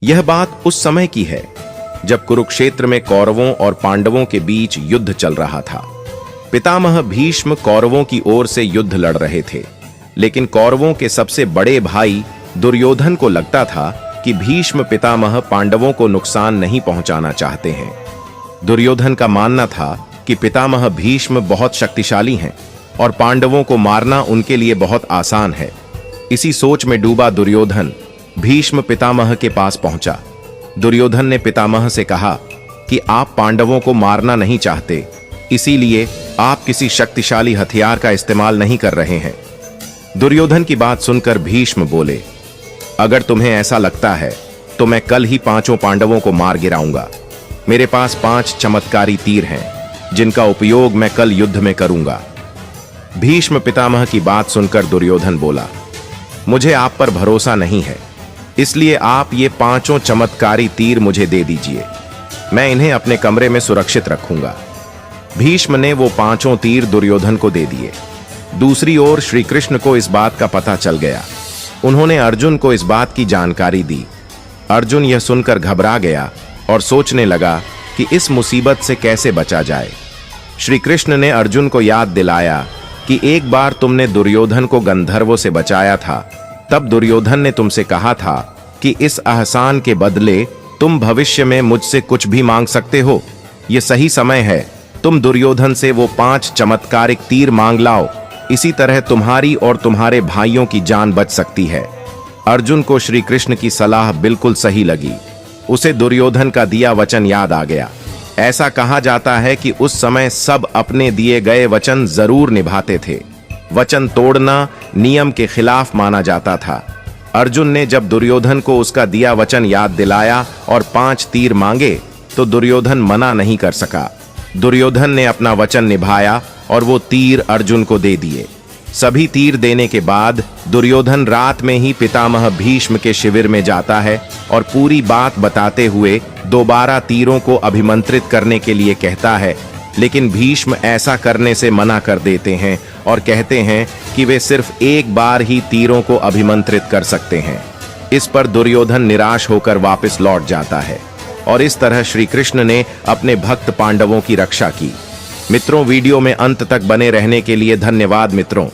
यह बात उस समय की है जब कुरुक्षेत्र में कौरवों और पांडवों के बीच युद्ध चल रहा था। पितामह भीष्म कौरवों की ओर से युद्ध लड़ रहे थे, लेकिन कौरवों के सबसे बड़े भाई दुर्योधन को लगता था कि भीष्म पितामह पांडवों को नुकसान नहीं पहुंचाना चाहते हैं। दुर्योधन का मानना था कि पितामह भीष्म बहुत शक्तिशाली हैं और पांडवों को मारना उनके लिए बहुत आसान है। इसी सोच में डूबा दुर्योधन भीष्म पितामह के पास पहुंचा। दुर्योधन ने पितामह से कहा कि आप पांडवों को मारना नहीं चाहते, इसीलिए आप किसी शक्तिशाली हथियार का इस्तेमाल नहीं कर रहे हैं। दुर्योधन की बात सुनकर भीष्म बोले, अगर तुम्हें ऐसा लगता है तो मैं कल ही 5 पांडवों को मार गिराऊंगा। मेरे पास 5 चमत्कारी तीर हैं जिनका उपयोग मैं कल युद्ध में करूंगा। भीष्म पितामह की बात सुनकर दुर्योधन बोला, मुझे आप पर भरोसा नहीं है, इसलिए आप ये 5 चमत्कारी तीर मुझे दे दीजिए, मैं इन्हें अपने कमरे में सुरक्षित रखूंगा। भीष्म ने वो 5 तीर दुर्योधन को दे दिए। दूसरी ओर श्री कृष्ण को इस बात का पता चल गया। उन्होंने अर्जुन को इस बात की जानकारी दी। अर्जुन यह सुनकर घबरा गया और सोचने लगा कि इस मुसीबत से कैसे बचा जाए। श्री कृष्ण ने अर्जुन को याद दिलाया कि एक बार तुमने दुर्योधन को गंधर्वों से बचाया था, तब दुर्योधन ने तुमसे कहा था कि इस एहसान के बदले तुम भविष्य में मुझसे कुछ भी मांग सकते हो। यह सही समय है, तुम दुर्योधन से वो 5 चमत्कारिक तीर मांग लाओ, इसी तरह तुम्हारी और तुम्हारे भाइयों की जान बच सकती है। अर्जुन को श्री कृष्ण की सलाह बिल्कुल सही लगी। उसे दुर्योधन का दिया वचन याद आ गया। ऐसा कहा जाता है कि उस समय सब अपने दिए गए वचन जरूर निभाते थे। वचन तोड़ना नियम के खिलाफ माना जाता था। अर्जुन ने जब दुर्योधन को उसका दिया वचन याद दिलाया और 5 तीर मांगे तो दुर्योधन मना नहीं कर सका। दुर्योधन ने अपना वचन निभाया और वो तीर अर्जुन को दे दिए। सभी तीर देने के बाद दुर्योधन रात में ही पितामह भीष्म के शिविर में जाता है और पूरी बात बताते हुए दोबारा तीरों को अभिमंत्रित करने के लिए कहता है, लेकिन भीष्म ऐसा करने से मना कर देते हैं और कहते हैं कि वे सिर्फ एक बार ही तीरों को अभिमंत्रित कर सकते हैं। इस पर दुर्योधन निराश होकर वापस लौट जाता है और इस तरह श्री कृष्ण ने अपने भक्त पांडवों की रक्षा की। मित्रों, वीडियो में अंत तक बने रहने के लिए धन्यवाद मित्रों।